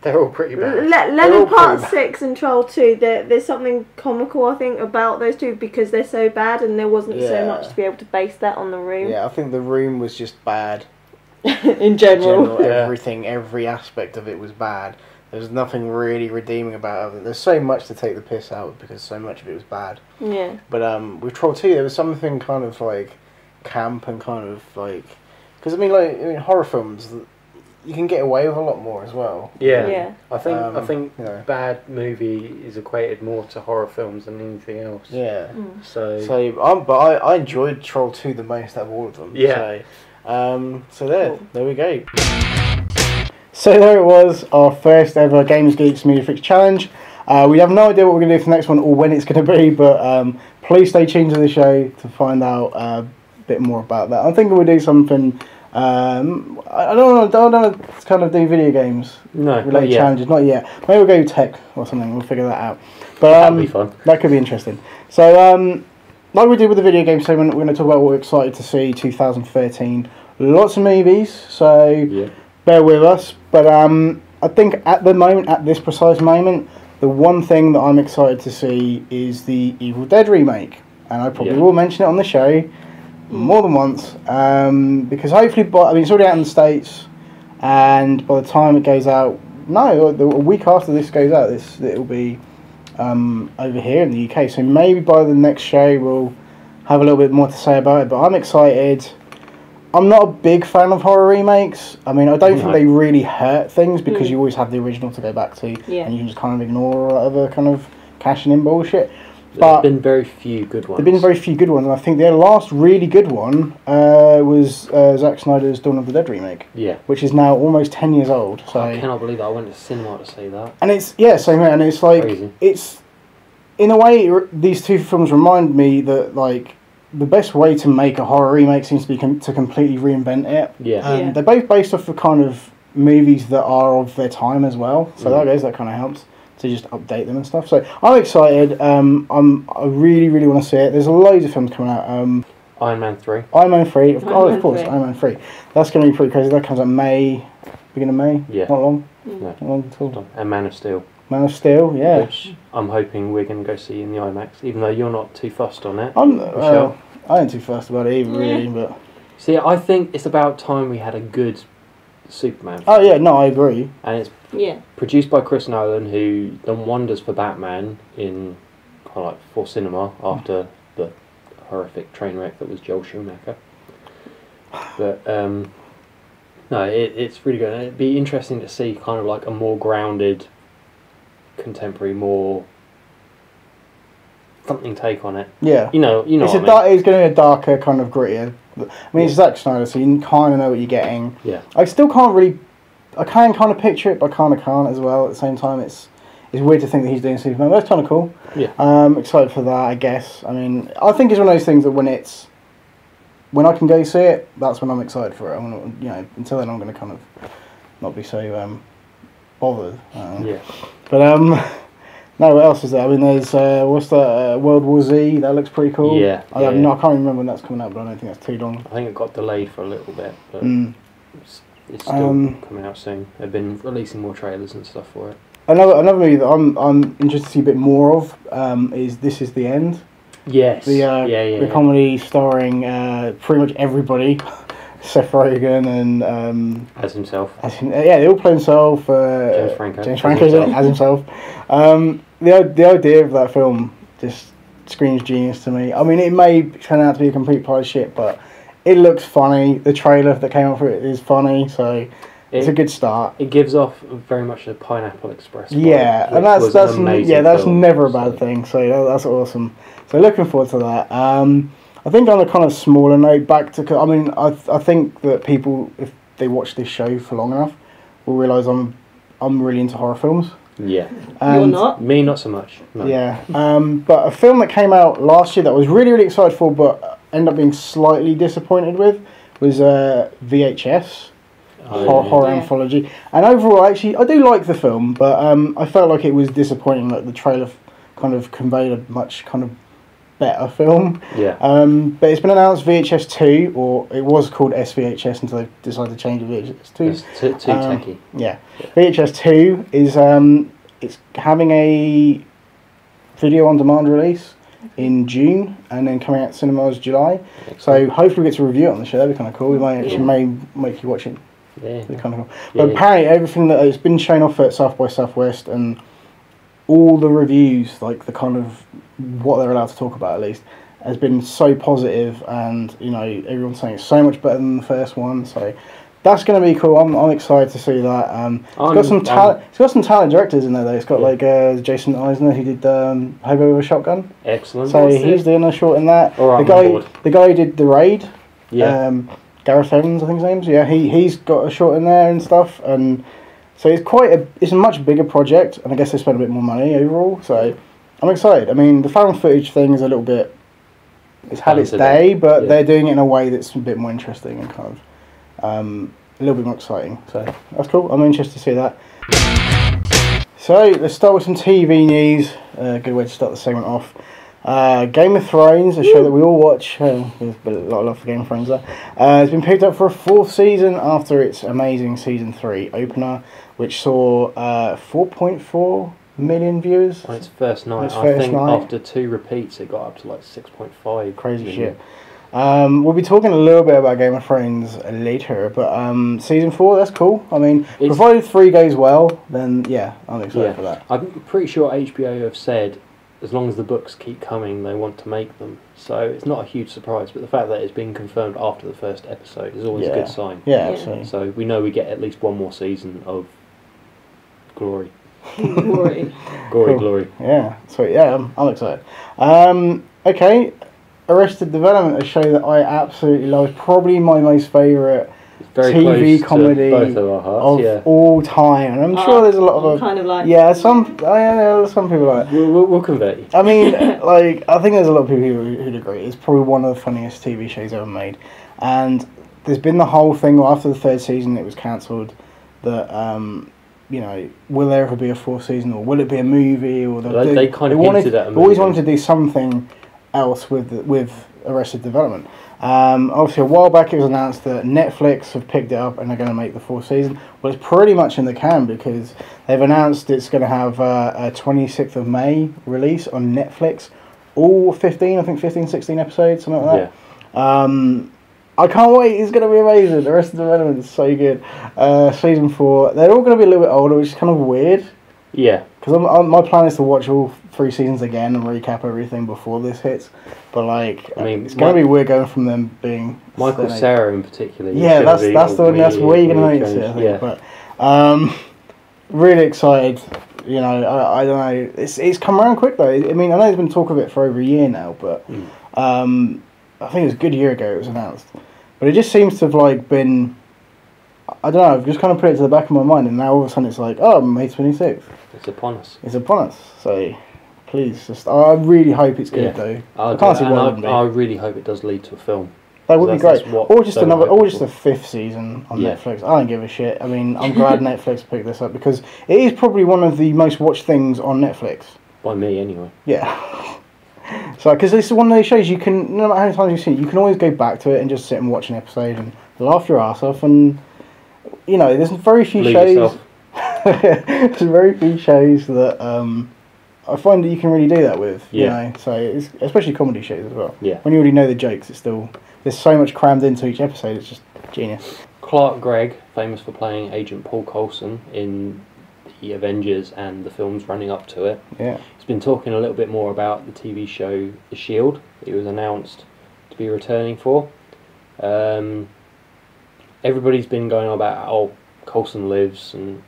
they're all pretty bad. Leonard Part 6 and Troll 2, there's something comical, I think, about those two because they're so bad and there wasn't so much to be able to base that on The Room. Yeah, I think The Room was just bad. In general. Everything, every aspect of it was bad. There was nothing really redeeming about it. There's so much to take the piss out of because so much of it was bad. Yeah. But with Troll 2, there was something kind of like camp and kind of like... Because, I mean, horror films... You can get away with a lot more as well. Yeah. I think you know. bad movie is equated more to horror films than anything else. Yeah. So I enjoyed Troll 2 the most out of all of them. Yeah. So there we go. So there it was, our first ever Games Geeks Media Fix Challenge. We have no idea what we're going to do for the next one or when it's going to be, but please stay tuned to the show to find out a bit more about that. I'm thinking we'll do something... I don't know to kind of do video games related challenges, not yet. Maybe we'll go tech or something, we'll figure that out. But that'd be fun. That could be interesting. So like we did with the video game segment, we're going to talk about what we're excited to see 2013. Lots of movies, so bear with us. But I think at the moment, at this precise moment, the one thing that I'm excited to see is the Evil Dead remake. And I probably will mention it on the show more than once, because hopefully, it's already out in the States, and by the time it goes out, a week after this goes out, it'll be over here in the UK. So maybe by the next show we'll have a little bit more to say about it. But I'm excited. I'm not a big fan of horror remakes. I mean, I don't think they really hurt things because you always have the original to go back to, and you can just kind of ignore all other kind of cashing in bullshit. But there's been very few good ones. And I think their last really good one was Zack Snyder's Dawn of the Dead remake. Yeah. Which is now almost 10 years old. So I cannot believe that I went to cinema to see that. And it's and it's like crazy. It's in a way these two films remind me that like the best way to make a horror remake seems to be to completely reinvent it. Yeah. They're both based off of kind of movies that are of their time as well. So that kind of helps to just update them and stuff. So I'm excited. I really, really want to see it. There's loads of films coming out. Iron Man 3. Iron Man 3. Of course, Iron Man 3. That's going to be pretty crazy. That comes out beginning of May. Yeah. Not long. No. Not long at all. And Man of Steel. Man of Steel, yeah. Which I'm hoping we're going to go see in the IMAX, even though you're not too fussed on it. I ain't too fussed about it either, really. But see, I think it's about time we had a good Superman film. Oh yeah, no, I agree. And it's produced by Chris Nolan, who done wonders for Batman in kind of like for cinema after the horrific train wreck that was Joel Schumacher. But no, it's really good. It'd be interesting to see kind of like a more grounded, contemporary, more something take on it. Yeah, you know. It's going to be a darker, kind of grittier. I mean, it's Zack Snyder, so you kind of know what you're getting. Yeah. I still can't really. I can kind of picture it, but I kind of can't as well. At the same time, it's weird to think that he's doing Superman. That's kind of cool. Yeah. Excited for that, I guess. I mean, I think it's one of those things that when I can go see it, that's when I'm excited for it. Until then, I'm going to kind of not be so bothered. Yeah. But no, what else is there? I mean, there's what's that? World War Z. That looks pretty cool. Yeah. I can't remember when that's coming out, but I don't think that's too long. I think it got delayed for a little bit, but it's still coming out soon. They've been releasing more trailers and stuff for it. Another movie that I'm interested to see a bit more of is This Is the End. Yes. The comedy starring pretty much everybody. Seth Rogen and as himself. They all play himself. James Franco as himself. The idea of that film just screams genius to me. I mean, it may turn out to be a complete pile of shit, but it looks funny. The trailer that came out for it is funny, so it's a good start. It gives off very much a Pineapple Express vibe, and that's never a bad thing. So that's awesome. So looking forward to that. I think on a kind of smaller note, I think that people, if they watch this show for long enough, will realise I'm really into horror films. Yeah. You're not? Me, not so much. No. Yeah. But a film that came out last year that I was really, really excited for, but ended up being slightly disappointed with, was VHS. Horror anthology. And overall, actually, I do like the film, but I felt like it was disappointing that the trailer kind of conveyed a much kind of better film. Yeah. But it's been announced VHS 2, or it was called SVHS until they decided to change it to VHS 2. It's too techy. Yeah. VHS 2 is it's having a video on demand release in June and then coming out cinemas July. Excellent. So hopefully we get to review it on the show. That'd be kind of cool. We may make you watch it. Yeah. Kind of cool. But apparently everything that has been shown off at South by Southwest and all the reviews, like the kind of what they're allowed to talk about at least, has been so positive, and everyone's saying it's so much better than the first one. So that's going to be cool. I'm excited to see that. It's got some talent. It's got some talented directors in there though. It's got like Jason Eisner, who did Hobo with a Shotgun. Excellent. So he's doing a short in that. Right, the guy who did The Raid. Yeah. Gareth Evans, I think his name's. Yeah, he's got a short in there and stuff, and so it's a much bigger project, and I guess they spent a bit more money overall. So I'm excited. I mean, the found footage thing is a little bit. It's had its day, but they're doing it in a way that's a bit more interesting and kind of a little bit more exciting. So that's cool. I'm interested to see that. So let's start with some TV news. Good way to start the segment off. Game of Thrones, a show that we all watch, with a lot of love for Game of Thrones there, has been picked up for a 4th season after its amazing Season 3 opener, which saw 4.4 million viewers. On its first night. I think after 2 repeats it got up to like 6.5. Crazy million. Shit. We'll be talking a little bit about Game of Thrones later, but Season 4, that's cool. I mean, provided 3 goes well, then yeah, I'm excited for that. I'm pretty sure HBO have said as long as the books keep coming, they want to make them. So it's not a huge surprise, but the fact that it's been confirmed after the first episode is always a good sign. Yeah, absolutely. So we know we get at least one more season of glory. Glory. Glory. Yeah, so yeah, I'm excited. Okay, Arrested Development, a show that I absolutely love. Probably my most favourite TV comedy of all time, and I'm sure there's a lot of kind of like some people like it. We'll convert you. I mean, I think there's a lot of people who'd agree it's probably one of the funniest TV shows ever made, and there's been the whole thing after the 3rd season it was cancelled that will there ever be a 4th season, or will it be a movie, or they kind of hinted at a movie. Always wanted to do something else with Arrested Development. Obviously, a while back it was announced that Netflix have picked it up and they're going to make the 4th season. Well, it's pretty much in the can because they've announced it's going to have a 26th of May release on Netflix. All 15, 16 episodes, something like that. Yeah. I can't wait. It's going to be amazing. Arrested Development is so good. Season 4, they're all going to be a little bit older, which is kind of weird. Yeah. because my plan is to watch all 3 seasons again and recap everything before this hits. But like, I mean, it's going to be weird going from them being Michael Cera in particular. Yeah, that's the one. That's where you're going to notice it. I think. Yeah. But really excited. You know, I don't know. It's come around quick though. I mean, I know there's been talk of it for over a year now, but I think it was a good year ago it was announced. But it just seems to have like been. I don't know, I've just kind of put it to the back of my mind, and now all of a sudden it's like, oh, May 26th. It's upon us. It's upon us. So, please, just I really hope it's good though. I can't see why it wouldn't be. I really hope it does lead to a film. That would be great. Or just another, or just a 5th season on Netflix. I don't give a shit. I mean, I'm glad Netflix picked this up because it is probably one of the most watched things on Netflix. By me, anyway. Yeah. So, because this is one of those shows you can, no matter how many times you've seen it, you can always go back to it and just sit and watch an episode and laugh your ass off and. You know, there's very few shows. There's very few shows that I find that you can really do that with. You know, so it's, especially comedy shows as well. Yeah. When you already know the jokes, it's still there's so much crammed into each episode. It's just genius. Clark Gregg, famous for playing Agent Paul Coulson in the Avengers and the films running up to it. Yeah. He's been talking a little bit more about the TV show The Shield. It was announced to be returning for. Everybody's been going on about how Coulson lives, and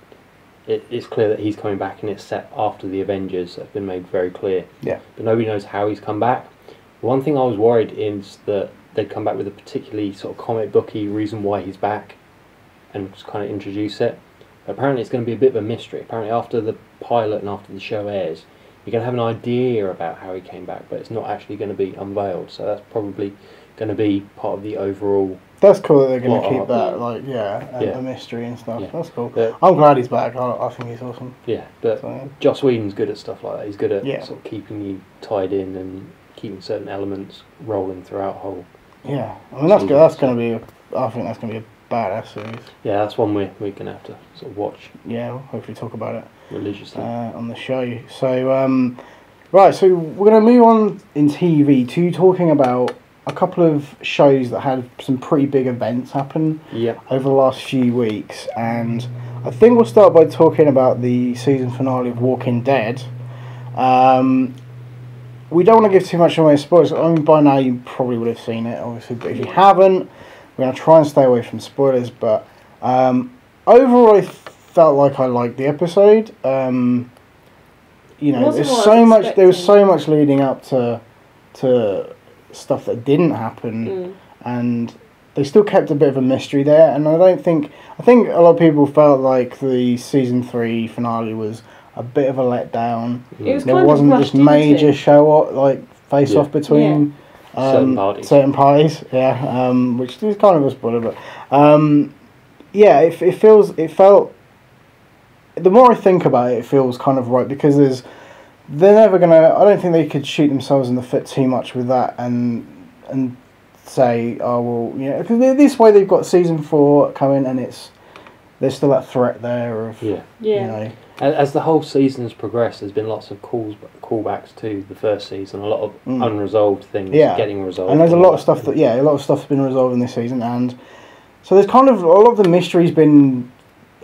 it's clear that he's coming back, and it's set after the Avengers. That's been made very clear. Yeah. But nobody knows how he's come back. One thing I was worried is that they'd come back with a particularly sort of comic booky reason why he's back, and just kind of introduce it. But apparently it's going to be a bit of a mystery. Apparently after the pilot and after the show airs, you're going to have an idea about how he came back, but it's not actually going to be unveiled. So that's probably going to be part of the overall. That's cool that they're going to keep that, like, a mystery and stuff. Yeah. That's cool. But I'm glad he's back. I think he's awesome. Yeah, but Joss Whedon's good at stuff like that. He's good at sort of keeping you tied in and keeping certain elements rolling throughout whole. Yeah, I mean that's good. That's going to be. I think that's going to be a badass series. Yeah, that's one we're going to have to sort of watch. Yeah, we'll hopefully talk about it religiously on the show. So right, so we're going to move on in TV to talking about a couple of shows that had some pretty big events happen over the last few weeks, and I think we'll start by talking about the season finale of Walking Dead. We don't want to give too much away spoilers. I mean, by now you probably would have seen it, obviously, but if you haven't, we're going to try and stay away from spoilers. But overall, I felt like I liked the episode. You know, there was so much leading up to stuff that didn't happen, and they still kept a bit of a mystery there. And I think a lot of people felt like the season 3 finale was a bit of a letdown. There wasn't this major show face off between certain parties. Which is kind of a spoiler, but it felt. The more I think about it, it feels kind of right, because they're never gonna. I don't think they could shoot themselves in the foot too much with that and say, oh well, you know, because this way they've got season 4 coming, and there's still that threat there of you know. As the whole season's progressed, there's been lots of callbacks to the first season, a lot of unresolved things getting resolved, and there's a lot of stuff a lot of stuff's been resolved in this season, and so there's kind of a lot of the mystery's been.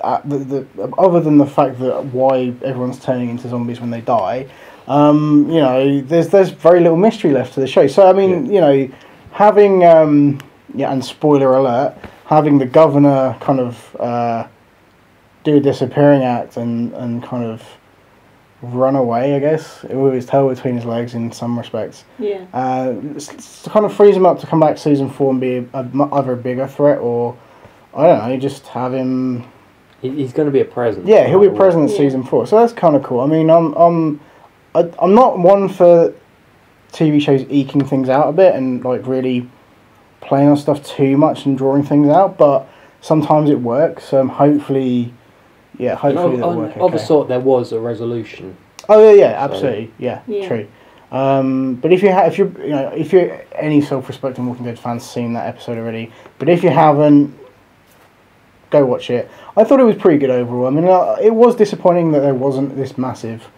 Other than the fact that why everyone's turning into zombies when they die, you know, there's very little mystery left to the show. So I mean, you know, having and spoiler alert, having the governor kind of do a disappearing act and kind of run away, I guess, with his tail between his legs in some respects. Yeah. It kind of frees him up to come back season 4 and be either a bigger threat, or I don't know, just have him. He's going to be a presence. Yeah, he'll be a presence in season 4, so that's kind of cool. I mean, I'm not one for TV shows eking things out a bit and like really playing on stuff too much and drawing things out, but sometimes it works. So hopefully that'll work. Of a sort, there was a resolution. Oh yeah, absolutely, true. But if you're any self-respecting Walking Dead fans, seen that episode already. But if you haven't, go watch it. I thought it was pretty good overall. I mean, it was disappointing that there wasn't this massive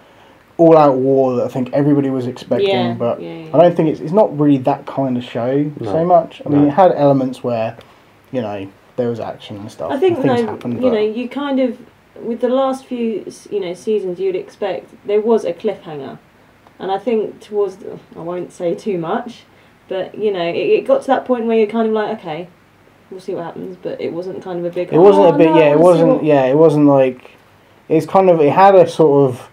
all-out war that I think everybody was expecting. But I don't think it's not really that kind of show so much. I mean, it had elements where, you know, there was action and stuff. I think things happened, you know, you kind of with the last few seasons, you'd expect there was a cliffhanger, and I think I won't say too much, but it got to that point where you're kind of like, okay, we'll see what happens, but it wasn't kind of a big. It wasn't a bit. Yeah, it wasn't. Yeah, it wasn't like. It's kind of. It had a sort of.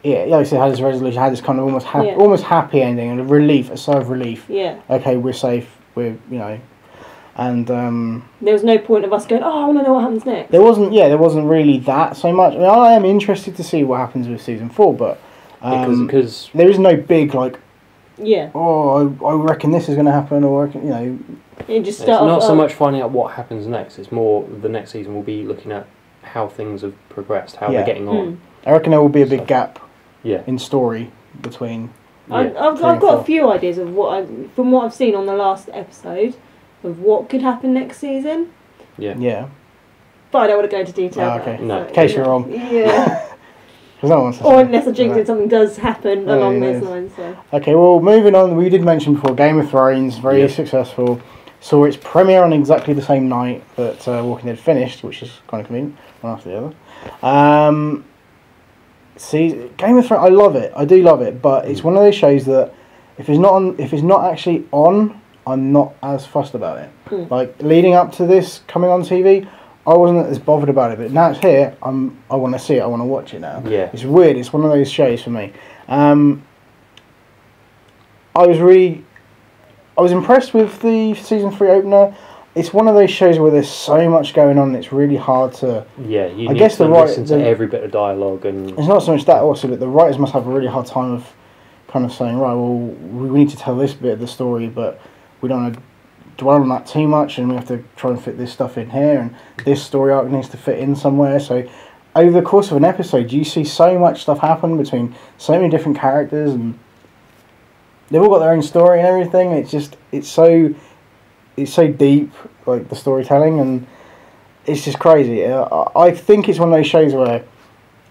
Yeah, like I said, it had this resolution. Had this kind of almost happy ending and a sigh of relief. Yeah. Okay, we're safe. We're and there was no point of us going, oh, I want to know what happens next. There wasn't really that so much. I mean, I am interested to see what happens with season 4, but because there is no big like. Yeah. Oh, I reckon this is going to happen, or It just it's not so much finding out what happens next. It's more the next season will be looking at how things have progressed, how they're getting on. I reckon there will be a big gap. Yeah. In story between. I've got a few ideas of from what I've seen on the last episode of what could happen next season. Yeah. Yeah. But I don't want to go into detail. Okay. No. In case you're wrong. Yeah. Or unless I jinx it, something does happen along those lines. So. Okay, well, moving on, we did mention before, Game of Thrones, very successful. Saw its premiere on exactly the same night that Walking Dead finished, which is kind of convenient, one after the other. Game of Thrones, I love it. I do love it, but it's one of those shows that if it's not actually on, I'm not as fussed about it. Like leading up to this coming on TV, I wasn't as bothered about it, but now it's here. I want to see it. I want to watch it now. Yeah, it's weird. It's one of those shows for me. I was impressed with the season 3 opener. It's one of those shows where there's so much going on. It's really hard to. Yeah, you need to listen to every bit of dialogue, and it's not so much that also, but the writers must have a really hard time of kind of saying, right, well, we need to tell this bit of the story, but we don't want to dwell on that too much, and we have to try and fit this stuff in here, and this story arc needs to fit in somewhere. So, over the course of an episode, you see so much stuff happen between so many different characters, and they've all got their own story and everything. It's so deep, like the storytelling, and it's just crazy. I think it's one of those shows where,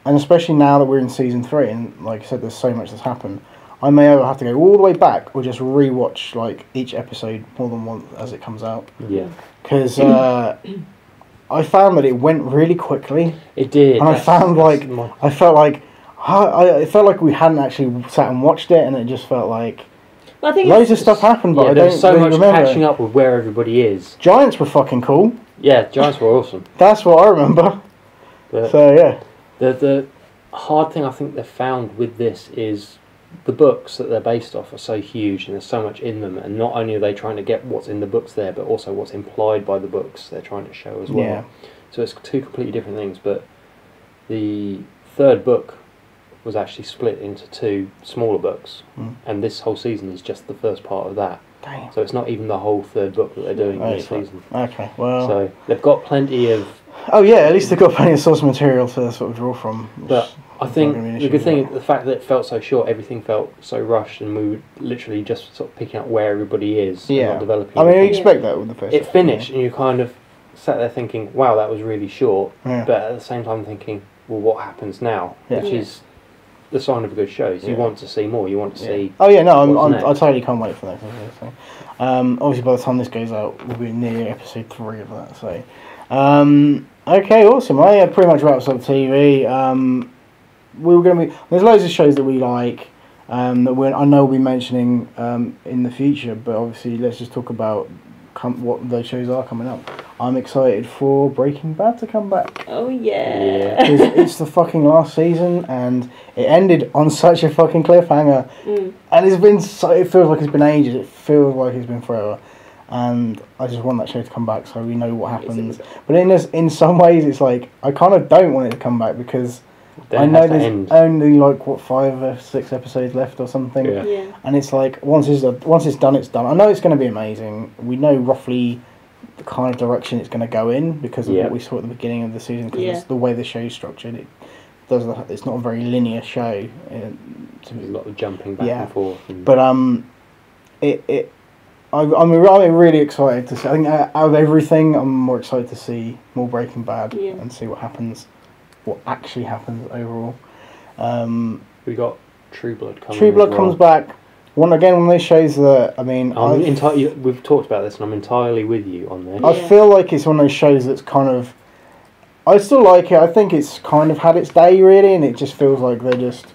and especially now that we're in season 3, and like I said, there's so much that's happened, I may either have to go all the way back or just rewatch like each episode more than once as it comes out. Yeah. Because I found that it went really quickly. It did. And I felt like we hadn't actually sat and watched it, and it just felt like. I think loads of stuff happened, but I don't so really much remember. Catching up with where everybody is. Giants were fucking cool. Yeah, Giants were awesome. That's what I remember. But so yeah. The hard thing I think they've found with this is the books that they're based off are so huge, and there's so much in them, and not only are they trying to get what's in the books there, but also what's implied by the books they're trying to show as well. Yeah. So it's two completely different things, but the third book was actually split into 2 smaller books, and this whole season is just the first part of that. Damn. So it's not even the whole third book that they're doing this season. Okay, well. So they've got plenty of. Oh yeah, at least they've got plenty of source material to sort of draw from. But I think the good thing, the fact that it felt so short, everything felt so rushed, and we were literally just sort of picking out where everybody is. Yeah. And not developing. I mean, you expect that with the first. It finished, and you kind of sat there thinking, "Wow, that was really short," but at the same time thinking, "Well, what happens now?" Yeah. Which is the sign of a good show. You want to see more. You want to see. Oh yeah, no, I totally can't wait for that. So. Obviously, by the time this goes out, we'll be near episode 3 of that. So, okay, awesome. Well, yeah, pretty much wraps up TV. We were going to be. There's loads of shows that we like. That I know we'll be mentioning in the future. But obviously, let's just talk about what those shows are coming up. I'm excited for Breaking Bad to come back. Oh yeah. It's the fucking last season, and it ended on such a fucking cliffhanger. And it's been it feels like it's been ages. It feels like it's been forever. And I just want that show to come back so we know what happens. But in some ways, it's like I kind of don't want it to come back because I know there's only like 5 or 6 episodes left or something. Yeah. And it's like once it's done, it's done. I know it's going to be amazing. We know roughly the kind of direction it's going to go in because of what we saw at the beginning of the season. Because the way the show's structured, it's not a very linear show. There's a lot of jumping back and forth. But I'm really excited to see. I think out of everything, I'm more excited to see more Breaking Bad and see what actually happens overall. We got True Blood coming. True Blood comes back. One of those shows that we've talked about this, and I'm entirely with you on this. I feel like it's one of those shows that's kind of. I still like it. I think it's kind of had its day, really, and it just feels like they're just,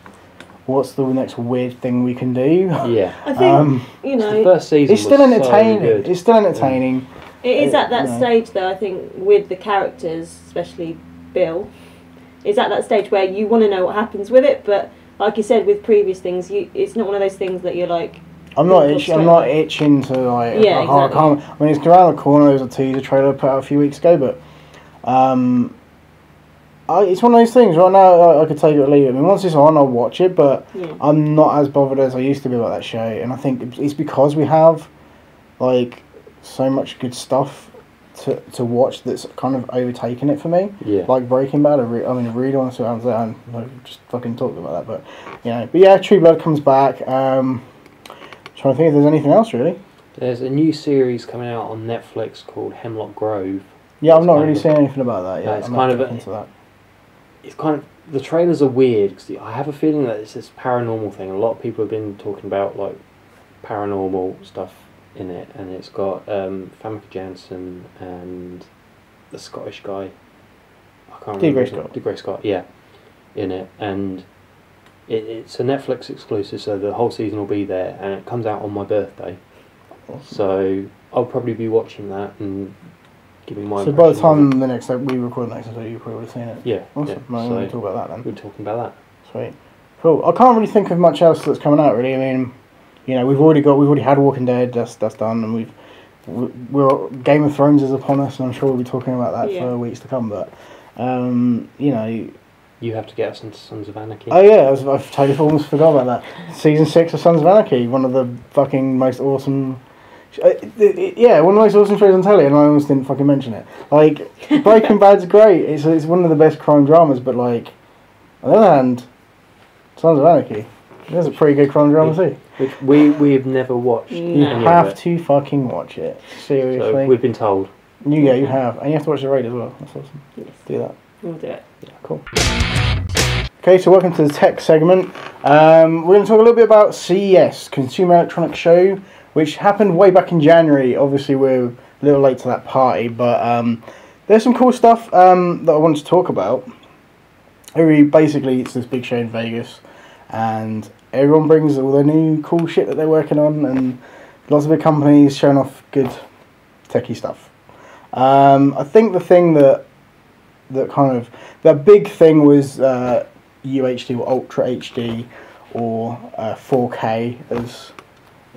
what's the next weird thing we can do? Yeah. I think, you know... The first season it's still entertaining. So good. It's still entertaining. It is at that stage, though, I think, with the characters, especially Bill, it's at that stage where you want to know what happens with it, but like you said, with previous things, it's not one of those things that you're like... I'm not itching to, like... Yeah, exactly. I can't... I mean, it's around the corner. There was a teaser trailer put out a few weeks ago, but... it's one of those things. Right now, I could take it or leave it. I mean, once it's on, I'll watch it, but I'm not as bothered as I used to be about that show. And I think it's because we have, like, so much good stuff to watch that's kind of overtaken it for me. Yeah. Like Breaking Bad. I really want to see what happens there. I've just fucking talked about that, but yeah, True Blood comes back. Trying to think if there's anything else really. There's a new series coming out on Netflix called Hemlock Grove. Yeah, I've not really seen anything about that yet. It's kind of the trailers are weird because I have a feeling that it's this paranormal thing. A lot of people have been talking about like paranormal stuff in it, and it's got Famke Janssen and the Scottish guy. I can't remember. Grey Scott, yeah, in it, and it's a Netflix exclusive, so the whole season will be there, and it comes out on my birthday. Awesome. So I'll probably be watching that and giving my. So by the time we record the next episode, you've probably seen it. Yeah. Awesome. Yeah. So we'll talk about that then. We're talking about that. Sweet. Cool. I can't really think of much else that's coming out really. I mean, we've already had Walking Dead. That's done, and we're Game of Thrones is upon us, and I'm sure we'll be talking about that for weeks to come. But you have to get us into Sons of Anarchy. Oh yeah, I've totally almost forgot about that. Season 6 of Sons of Anarchy, one of the fucking most awesome. One of the most awesome shows on telly, and I almost didn't fucking mention it. Like, Breaking Bad's great. It's one of the best crime dramas, but like, on the other hand, Sons of Anarchy, there's a pretty good crime drama too. Which we've never watched. You have to fucking watch it. Seriously. So we've been told. You have, and you have to watch the raid as well. That's awesome. Yes. Do that. We'll do it. Yeah, cool. Okay, so welcome to the tech segment. We're going to talk a little bit about CES, Consumer Electronics Show, which happened way back in January. Obviously, we're a little late to that party, but there's some cool stuff that I wanted to talk about. Basically, it's this big show in Vegas, and everyone brings all their new cool shit that they're working on, and lots of big companies showing off good techie stuff. I think the thing that the big thing was UHD or Ultra HD or 4K, as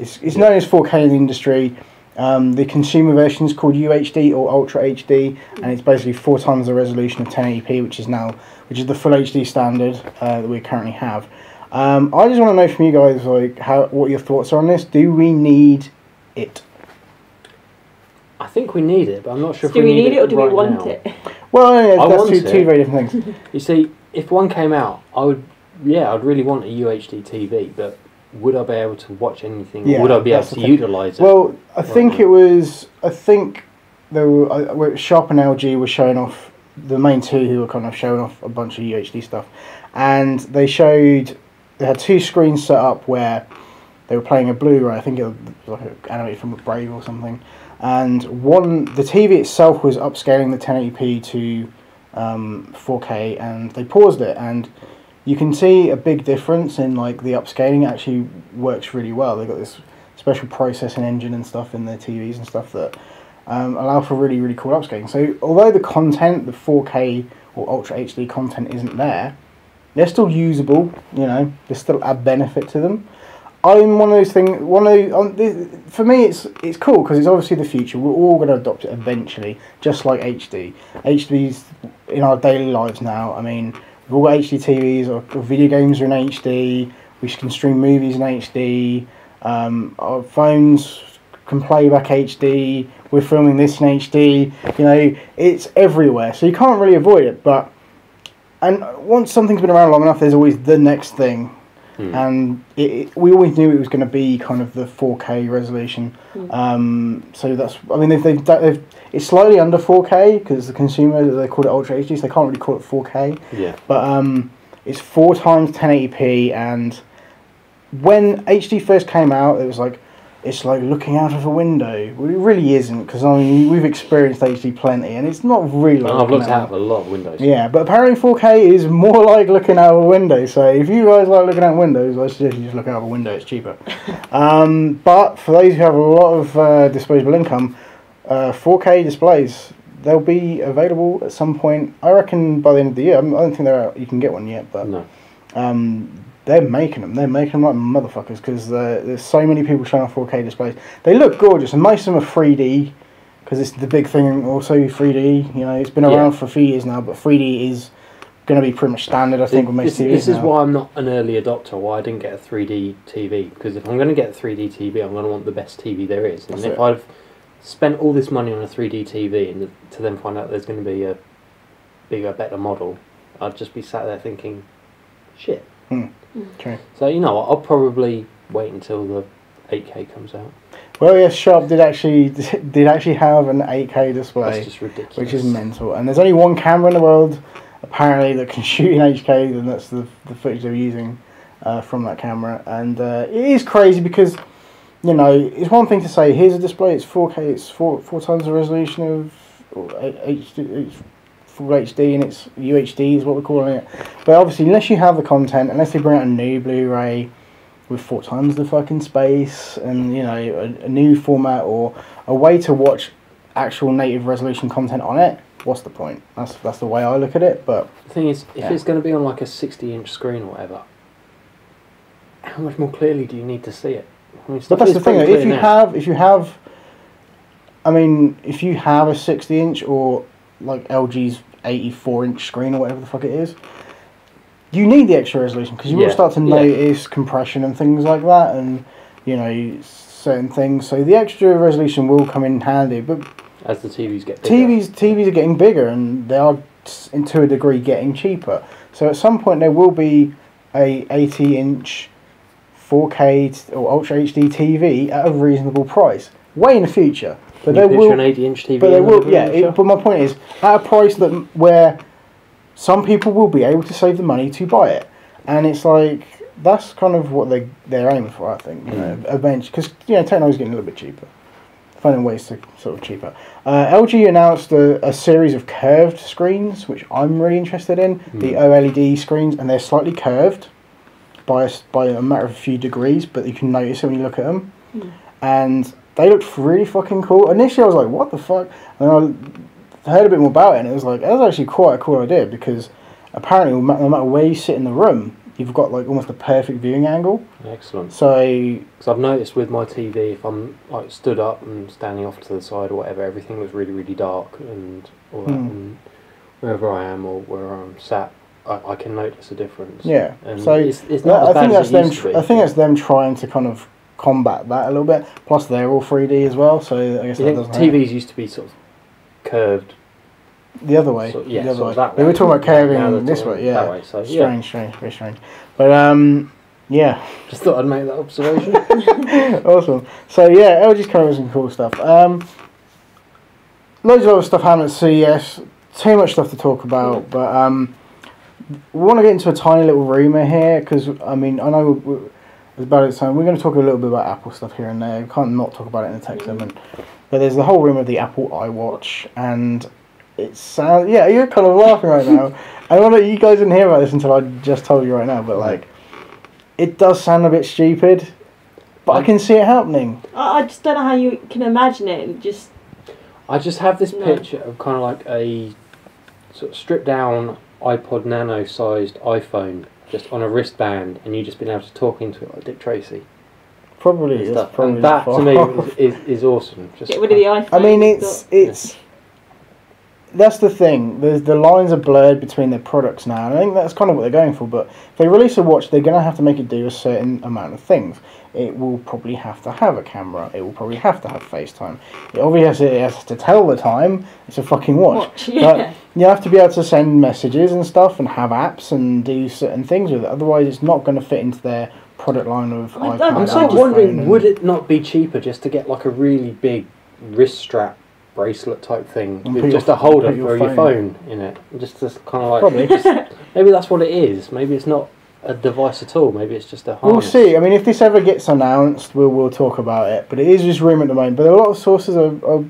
it's known as 4K in the industry. The consumer version is called UHD or Ultra HD, and it's basically 4 times the resolution of 1080p, which is the full HD standard that we currently have. I just want to know from you guys, like, what your thoughts are on this. Do we need it? I think we need it, but I'm not sure if we need it or do we right want now. it? Well, that's two very different things. You see, if one came out, I'd really want a UHD TV, but would I be able to watch anything? Or would I be able to utilise it? Well, I think there were Sharp and LG were showing off, the main two who were kind of showing off a bunch of UHD stuff, and they had 2 screens set up where they were playing a Blu-ray. I think it was like animated from a Brave or something. And the TV itself was upscaling the 1080p to 4K, and they paused it, and you can see a big difference in like the upscaling. It actually works really well. They've got this special processing engine and stuff in their TVs and stuff that allow for really, really cool upscaling. So although the 4K or Ultra HD content isn't there, they're still usable. There's still a benefit to them. I'm one of those things. For me, it's cool because it's obviously the future. We're all going to adopt it eventually, just like HD. HD's in our daily lives now. I mean, we've all got HD TVs. Our video games are in HD. We can stream movies in HD. Our phones can play back HD. We're filming this in HD. It's everywhere, so you can't really avoid it. And once something's been around long enough, there's always the next thing. And we always knew it was going to be kind of the 4K resolution. So that's, I mean, it's slightly under 4K because the consumer, they call it Ultra HD, so they can't really call it 4K. Yeah. But it's 4 times 1080p, and when HD first came out, it was like, it's like looking out of a window. Well, it really isn't, because I mean, we've experienced HD plenty, and it's not really like I've looked out of a lot of windows. Yeah, but apparently 4K is more like looking out of a window, so if you guys like looking out windows, I suggest you just look out of a window, it's cheaper. But for those who have a lot of disposable income, 4K displays, they'll be available at some point, I reckon by the end of the year. I don't think they're out, you can get one yet, but no. They're making them. They're making them like motherfuckers, because there's so many people trying on 4K displays. They look gorgeous, and most of them are 3D, because it's the big thing. Also 3D, you know, it's been around for a few years now, but 3D is going to be pretty much standard, I think, with most TVs. This is why I'm not an early adopter. Why I didn't get a 3D TV, because if I'm going to get a 3D TV, I'm going to want the best TV there is. And if I've spent all this money on a 3D TV and to then find out there's going to be a bigger, better model, I'd just be sat there thinking, shit. True. So, you know, I'll probably wait until the 8K comes out. Well, yes, Sharp did actually have an 8K display. That's just ridiculous. Which is mental. And there's only one camera in the world, apparently, that can shoot in 8K, and that's the footage they're using from that camera. And it is crazy because, you know, it's one thing to say, here's a display, it's 4K, it's four times the resolution of HD, Full HD, and it's UHD is what we're calling it. But obviously, unless you have the content, unless they bring out a new Blu-ray with 4 times the fucking space, and you know, a new format or a way to watch actual native resolution content on it, what's the point? That's the way I look at it. But the thing is, if it's going to be on like a 60-inch screen or whatever, how much more clearly do you need to see it? I mean, but that's the thing. If you have a 60-inch or like LG's 84-inch screen or whatever the fuck it is, you need the extra resolution, because you will start to notice compression and things like that, and you know, certain things. So the extra resolution will come in handy. But as the TVs get bigger, TVs are getting bigger, and they are, to a degree, getting cheaper. So at some point there will be a 80-inch 4K or Ultra HD TV at a reasonable price, way in the future. But there will an 80-inch TV. But there will, but my point is, at a price where some people will be able to save the money to buy it, and it's like that's kind of what they're aiming for, I think. You know, eventually, because you know, technology's getting a little bit cheaper, finding ways to sort of cheaper. LG announced a series of curved screens, which I'm really interested in. The OLED screens, and they're slightly curved by a matter of a few degrees, but you can notice it when you look at them, and they looked really fucking cool. Initially, I was like, what the fuck? And I heard a bit more about it, and it was like, that was actually quite a cool idea, because apparently, no matter where you sit in the room, you've got like almost a perfect viewing angle. Excellent. So, because I've noticed with my TV, if I'm like stood up and standing off to the side or whatever, everything was really, really dark, and all that, and wherever I am or where I'm sat, I can notice a difference. Yeah. And so it's not I think that's them trying to kind of combat that a little bit. Plus, they're all 3D as well, so I guess that doesn't. TVs used to be sort of curved. The other way. So, the other way. That we way. were talking about curving this way, yeah. That way, so, strange, very strange. But yeah. Just thought I'd make that observation. Awesome. So yeah, LG's coming with some cool stuff. Loads of other stuff happened at CES. Too much stuff to talk about, but we want to get into a tiny little rumour here, because I mean, I know it's about its time. We're going to talk a little bit about Apple stuff here and there. We can't not talk about it in the tech segment. But there's the whole rumour of the Apple iWatch, and it sounds... Yeah, you're kind of laughing right now. I know you guys didn't hear about this until I just told you right now, but like, it does sound a bit stupid, but I can see it happening. I just don't know how you can imagine it. I just have this picture of kind of like a sort of stripped down iPod Nano sized iPhone just on a wristband, and you just been able to talk into it like Dick Tracy. Probably is. And that to me is awesome. Just get rid of the iPhone. I mean, it's that's the thing. The lines are blurred between their products now, and I think that's kind of what they're going for. But if they release a watch, they're going to have to make it do a certain amount of things. It will probably have to have a camera. It will probably have to have FaceTime. It has to tell the time. It's a fucking watch. But you have to be able to send messages and stuff, and have apps and do certain things with it. Otherwise, it's not going to fit into their product line of iPad. I'm sort of wondering, would it not be cheaper just to get like a really big wrist strap bracelet type thing with just a holder for your phone in it, just kind of like maybe that's what it is. Maybe it's not a device at all. Maybe it's just a We'll harness. see. I mean, if this ever gets announced, we'll talk about it. But it is just rumour at the moment. But a lot of sources are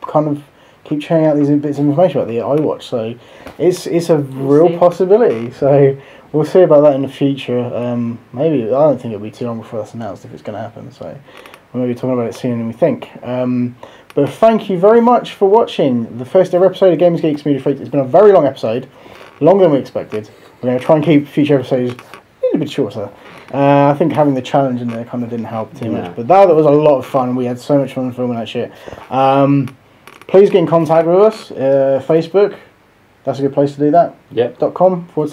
kind of keep churning out these bits of information about the iWatch. So it's a real possibility. So we'll see about that in the future. Maybe, I don't think it'll be too long before that's announced if it's going to happen. So we'll maybe talking about it sooner than we think. But thank you very much for watching the first ever episode of Gamers, Geeks, Media Freaks. It's been a very long episode, longer than we expected. We're going to try and keep future episodes a little bit shorter. I think having the challenge in there kind of didn't help too much. But that was a lot of fun. We had so much fun filming that shit. Please get in contact with us. Facebook, that's a good place to do that. Yep. .com/For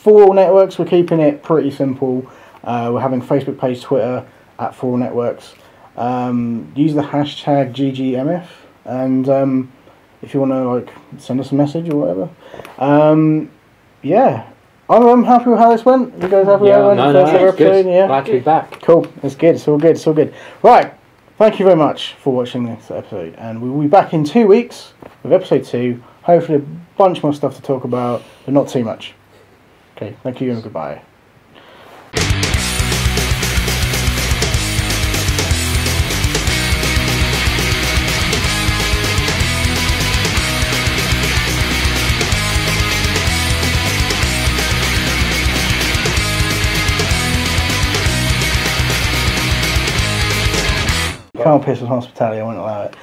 All Networks. We're keeping it pretty simple. We're having Facebook page, Twitter, @For All Networks. Use the hashtag GGMF, and if you want to like send us a message or whatever. Yeah, I'm happy with how this went. You guys happy with how it went? It's good. Yeah, glad to be back. Cool, it's good. It's all good. It's all good. Right, thank you very much for watching this episode, and we will be back in 2 weeks with episode 2. Hopefully, a bunch more stuff to talk about, but not too much. Okay, thank you and goodbye. Can't piss with hospitality, I won't allow it.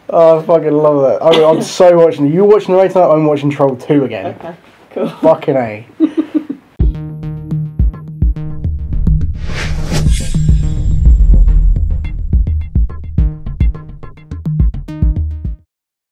Oh, I fucking love that. I'm so watching it. You watching the right tonight, I'm watching Troll 2 again. Okay, cool. Fucking A.